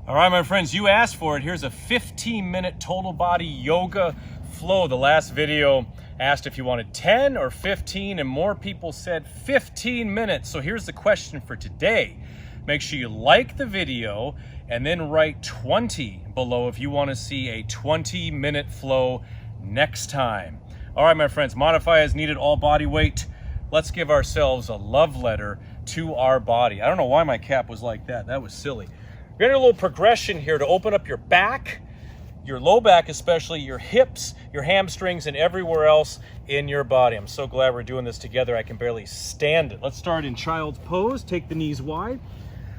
All right, my friends, you asked for it. Here's a 15-minute total body yoga flow. The last video asked if you wanted 10 or 15, and more people said 15 minutes. So here's the question for today. Make sure you like the video and then write 20 below if you want to see a 20-minute flow next time. All right, my friends, modify as needed, all body weight. Let's give ourselves a love letter to our body. I don't know why my cap was like that. That was silly. We're gonna do a little progression here to open up your back, your low back especially, your hips, your hamstrings, and everywhere else in your body. I'm so glad we're doing this together. I can barely stand it. Let's start in child's pose. Take the knees wide.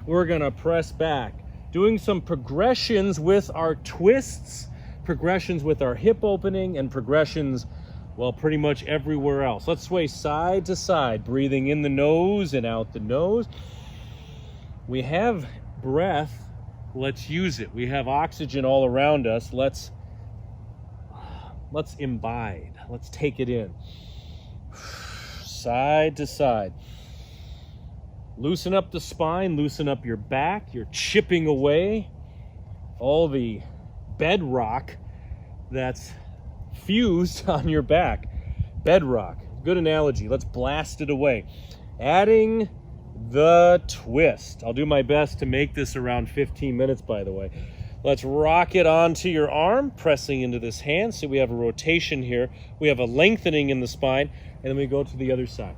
We're gonna press back. Doing some progressions with our twists, progressions with our hip opening, and progressions, well, pretty much everywhere else. Let's sway side to side, breathing in the nose and out the nose. We have breath. Let's use it. We have oxygen all around us. Let's imbibe. Let's take it in. Side to side. Loosen up the spine, loosen up your back. You're chipping away all the bedrock that's fused on your back. Bedrock. Good analogy. Let's blast it away. Adding the twist. I'll do my best to make this around 15 minutes, by the way. Let's rock it onto your arm, pressing into this hand. So we have a rotation here. We have a lengthening in the spine, and then we go to the other side.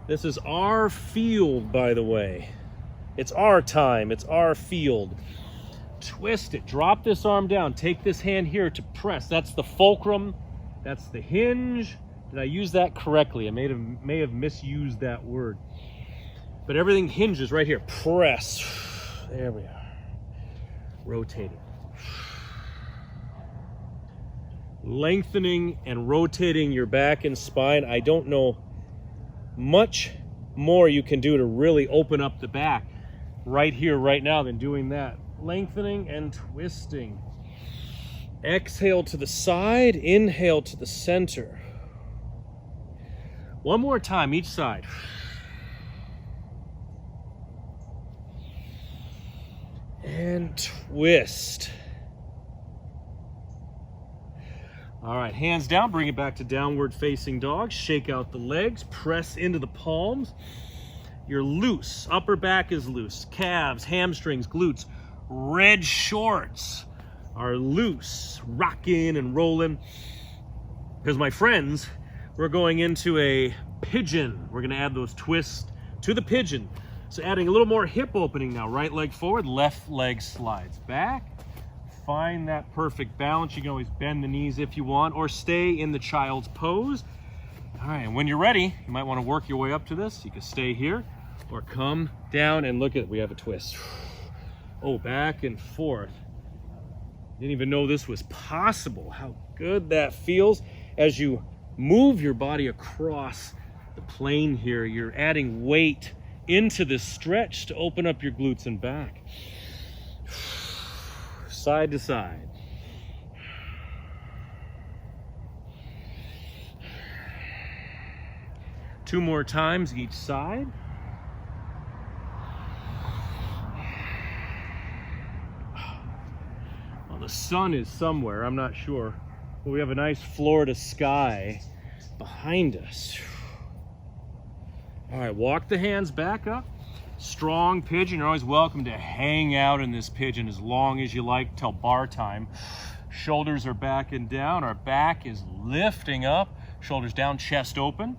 This is our field, by the way. It's our time. It's our field. Twist it. Drop this arm down. Take this hand here to press. That's the fulcrum. That's the hinge. Did I use that correctly? I may have misused that word. But everything hinges right here. Press. There we are. Rotating. Lengthening and rotating your back and spine. I don't know much more you can do to really open up the back right here, right now, than doing that. Lengthening and twisting. Exhale to the side. Inhale to the center. One more time, each side. And twist. All right, hands down, bring it back to downward facing dog. Shake out the legs, press into the palms. You're loose, upper back is loose. Calves, hamstrings, glutes, red shorts are loose. Rocking and rolling. Because my friends, we're going into a pigeon. We're gonna add those twists to the pigeon. So adding a little more hip opening now. Right leg forward, left leg slides back. Find that perfect balance. You can always bend the knees if you want, or stay in the child's pose. All right, and when you're ready, you might wanna work your way up to this. You can stay here, or come down and look at it. We have a twist. Oh, back and forth. Didn't even know this was possible. How good that feels as you move your body across the plane here. You're adding weight into this stretch to open up your glutes and back. Side to side. Two more times each side. Well, the sun is somewhere, I'm not sure. We have a nice Florida sky behind us. All right, walk the hands back up. Strong pigeon. You're always welcome to hang out in this pigeon as long as you like till bar time. Shoulders are back and down. Our back is lifting up. Shoulders down, chest open.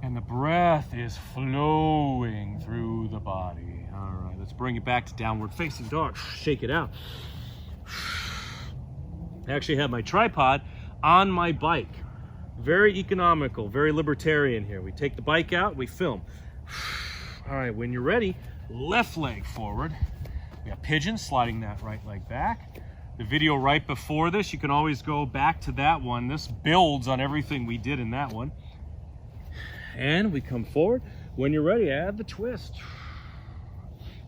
And the breath is flowing through the body. All right, let's bring it back to downward facing dog. Shake it out. I actually have my tripod on my bike. Very economical, very libertarian here. We take the bike out, we film. All right, when you're ready, left leg forward. We got pigeon, sliding that right leg back. The video right before this, you can always go back to that one. This builds on everything we did in that one. And we come forward. When you're ready, add the twist.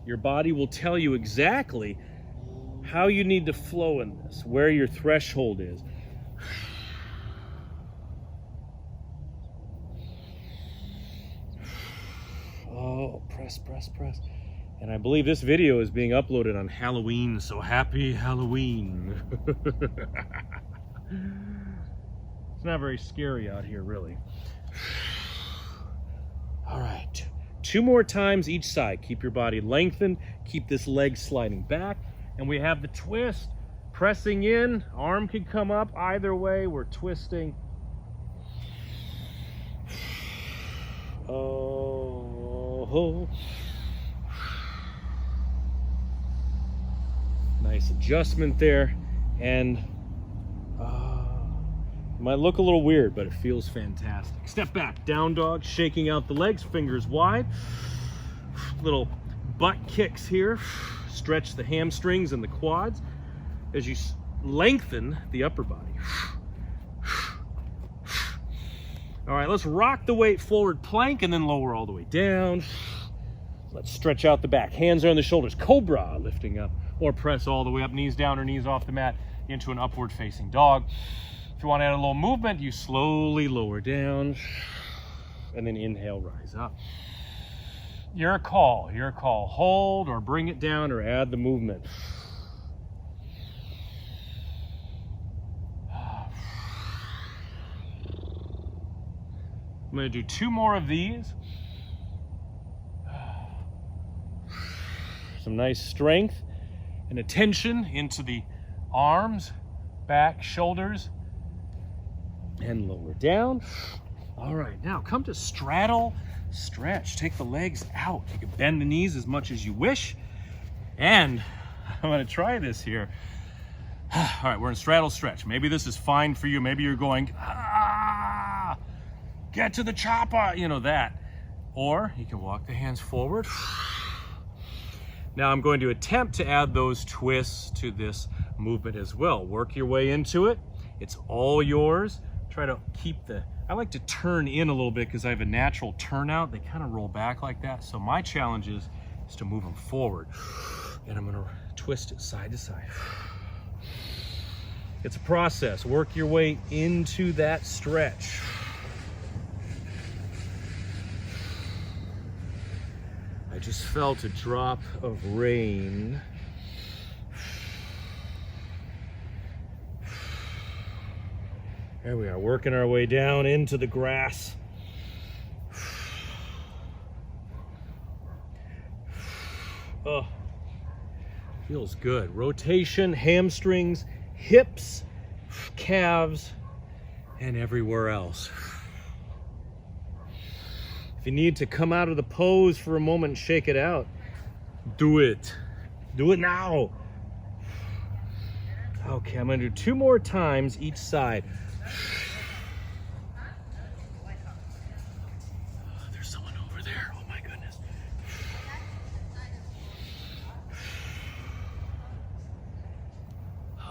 Your body will tell you exactly how you need to flow in this, where your threshold is. Oh, press, press, press. And I believe this video is being uploaded on Halloween, so happy Halloween. It's not very scary out here, really. All right, 2 more times each side. Keep your body lengthened, keep this leg sliding back, and we have the twist. Pressing in, arm can come up either way, we're twisting. Oh. Nice adjustment there, and it might look a little weird, but it feels fantastic. Step back, down dog, shaking out the legs, fingers wide. Little butt kicks here. Stretch the hamstrings and the quads as you lengthen the upper body. All right, let's rock the weight forward plank and then lower all the way down. Let's stretch out the back. Hands are on the shoulders. Cobra, lifting up, or press all the way up, knees down or knees off the mat into an upward facing dog. If you want to add a little movement, you slowly lower down and then inhale, rise up. Your call, your call. Hold or bring it down or add the movement. I'm going to do 2 more of these. Some nice strength and attention into the arms, back, shoulders, and lower down. All right, now come to straddle, stretch. Take the legs out. You can bend the knees as much as you wish. And I'm going to try this here. All right, we're in straddle stretch. Maybe this is fine for you. Maybe you're going, get to the chopper, you know that. Or you can walk the hands forward. Now I'm going to attempt to add those twists to this movement as well. Work your way into it. It's all yours. Try to keep I like to turn in a little bit because I have a natural turnout. They kind of roll back like that. So my challenge is to move them forward. And I'm going to twist it side to side. It's a process. Work your way into that stretch. I just felt a drop of rain. There we are, working our way down into the grass. Oh, feels good. Rotation, hamstrings, hips, calves, and everywhere else. If you need to come out of the pose for a moment and shake it out, do it. Do it now. Okay, I'm gonna do 2 more times each side. There's someone over there. Oh my goodness.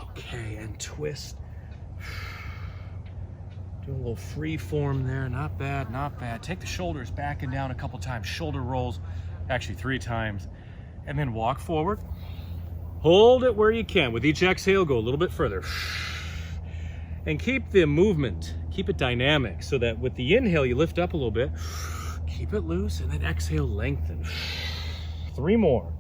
Okay, and twist. Do a little free form there. Not bad, not bad. Take the shoulders back and down a couple times. Shoulder rolls, actually 3 times. And then walk forward. Hold it where you can. With each exhale, go a little bit further. And keep the movement, keep it dynamic so that with the inhale, you lift up a little bit. Keep it loose and then exhale, lengthen. 3 more.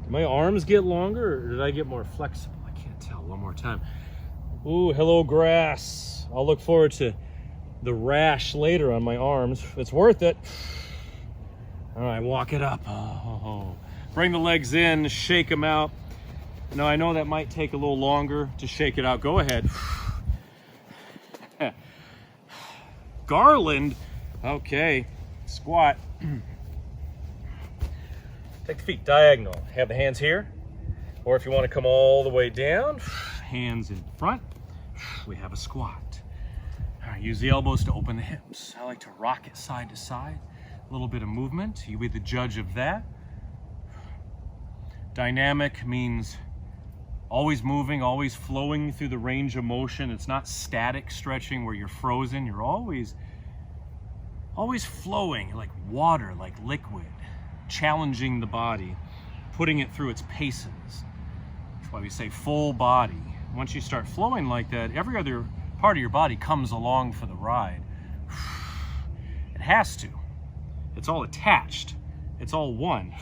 Did my arms get longer or did I get more flexible? I can't tell. One more time. Ooh, hello grass. I'll look forward to the rash later on my arms. It's worth it. All right, walk it up. Oh. Bring the legs in, shake them out. Now I know that might take a little longer to shake it out. Go ahead. Garland. Okay, squat. Take the feet diagonal. Have the hands here. Or if you want to come all the way down, hands in front, we have a squat. All right, use the elbows to open the hips. I like to rock it side to side. A little bit of movement. You be the judge of that. Dynamic means always moving, always flowing through the range of motion. It's not static stretching where you're frozen. You're always flowing like water, like liquid, challenging the body, putting it through its paces. why we say full body. Once you start flowing like that, every other part of your body comes along for the ride. It has to. It's all attached. It's all one.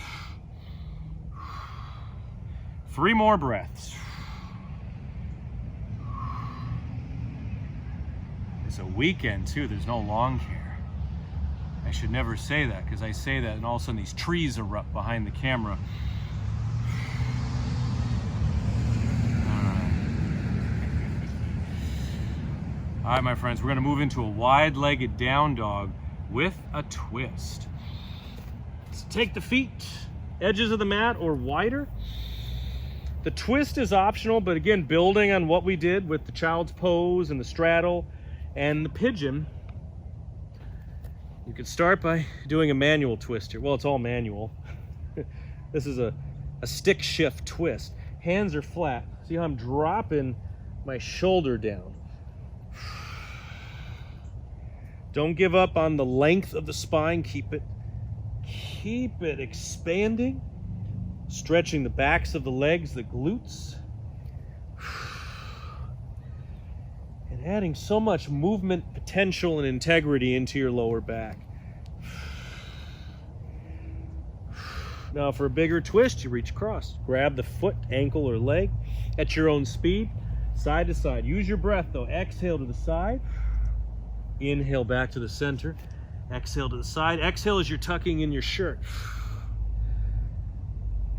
3 more breaths. It's a weekend too, there's no lawn care. I should never say that, because I say that and all of a sudden these trees erupt behind the camera. All right, my friends, we're gonna move into a wide-legged down dog with a twist. So take the feet, edges of the mat or wider. The twist is optional, but again, building on what we did with the child's pose and the straddle and the pigeon, you could start by doing a manual twist here. Well, it's all manual. This is a stick shift twist. Hands are flat. See how I'm dropping my shoulder down. Don't give up on the length of the spine. Keep it expanding, stretching the backs of the legs, the glutes, and adding so much movement potential and integrity into your lower back. Now for a bigger twist, you reach across. Grab the foot, ankle, or leg at your own speed, side to side. Use your breath though. Exhale to the side. Inhale back to the center. Exhale to the side. Exhale as you're tucking in your shirt.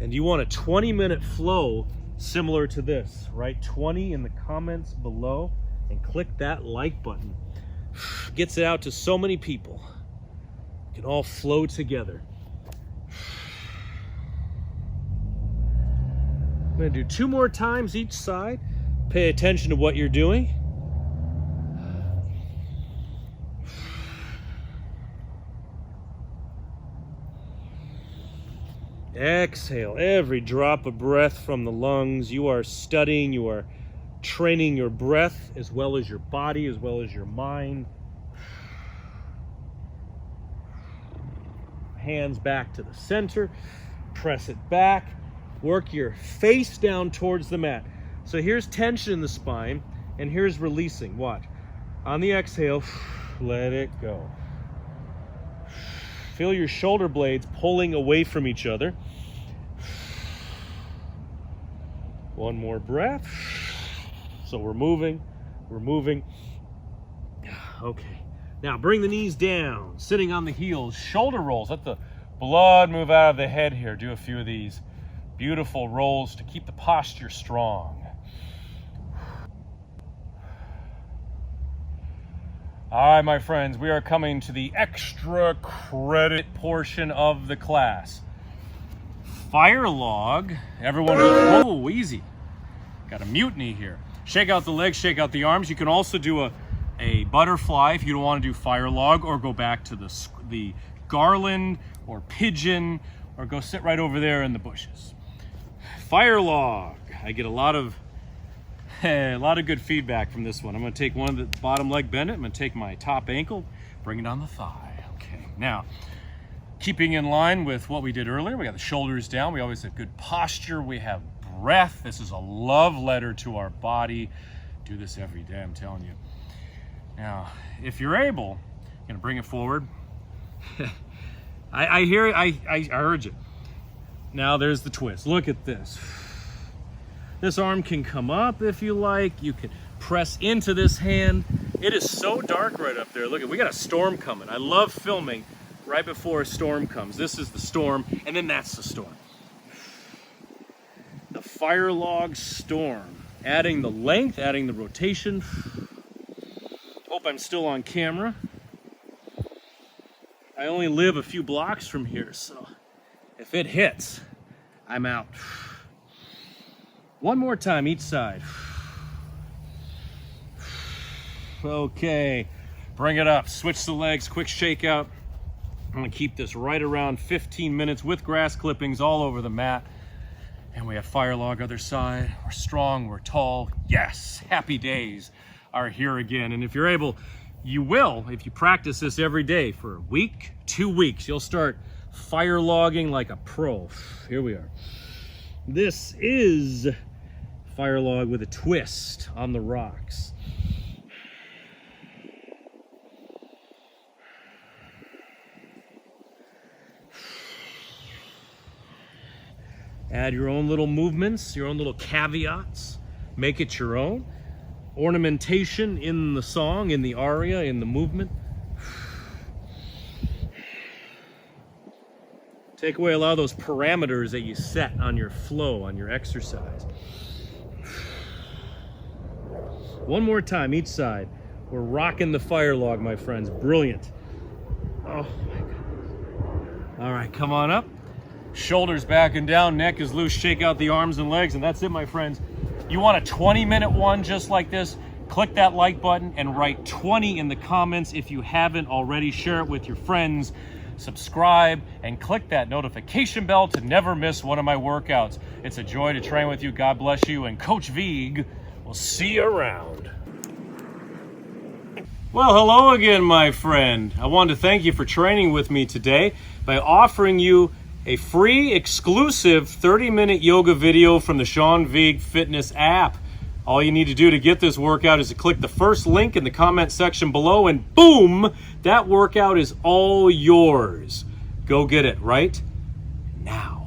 And you want a 20-minute flow similar to this. Write 20 in the comments below and click that like button. Gets it out to so many people. We can all flow together. I'm going to do 2 more times each side. Pay attention to what you're doing. Exhale every drop of breath from the lungs. You are studying, you are training your breath as well as your body, as well as your mind. Hands back to the center. Press it back. Work your face down towards the mat. So here's tension in the spine, and here's releasing. Watch. On the exhale, let it go. Feel your shoulder blades pulling away from each other. One more breath. So we're moving. Okay. Now bring the knees down, sitting on the heels, shoulder rolls. Let the blood move out of the head here. Do a few of these beautiful rolls to keep the posture strong. All right, my friends, we are coming to the extra credit portion of the class. Fire log. Everyone, whoa, easy. Got a mutiny here. Shake out the legs, shake out the arms. You can also do a butterfly if you don't want to do fire log, or go back to the Garland or Pigeon, or go sit right over there in the bushes. Fire log. I get a lot of good feedback from this one. I'm going to take one of the bottom leg, bend it. I'm going to take my top ankle, bring it on the thigh. Okay, now, keeping in line with what we did earlier, we got the shoulders down. We always have good posture. We have breath. This is a love letter to our body. Do this every day, I'm telling you. Now, if you're able, I'm going to bring it forward. I heard you. Now there's the twist. Look at this. This arm can come up if you like. You can press into this hand. It is so dark right up there. Look, we got a storm coming. I love filming right before a storm comes. This is the storm, and then that's the storm. The fire log storm. Adding the length, adding the rotation. Hope I'm still on camera. I only live a few blocks from here, so if it hits, I'm out. One more time each side. Okay, bring it up. Switch the legs, quick shake out. I'm gonna keep this right around 15 minutes with grass clippings all over the mat. And we have fire log other side. We're strong, we're tall. Yes, happy days are here again. And if you're able, you will, if you practice this every day for a week, 2 weeks, you'll start fire logging like a pro. Here we are. This is fire log with a twist on the rocks. Add your own little movements, your own little caveats. Make it your own. Ornamentation in the song, in the aria, in the movement. Take away a lot of those parameters that you set on your flow, on your exercise. One more time, each side. We're rocking the fire log, my friends. Brilliant. Oh my goodness. All right, come on up. Shoulders back and down, neck is loose. Shake out the arms and legs, and that's it, my friends. You want a 20-minute one just like this? Click that like button and write 20 in the comments if you haven't already. Share it with your friends. Subscribe and click that notification bell to never miss one of my workouts. It's a joy to train with you. God bless you, and Coach Vigue will see you around. Well, hello again, my friend. I wanted to thank you for training with me today by offering you a free, exclusive 30-minute yoga video from the Sean Vigue Fitness app. All you need to do to get this workout is to click the first link in the comment section below, and boom, that workout is all yours. Go get it right now.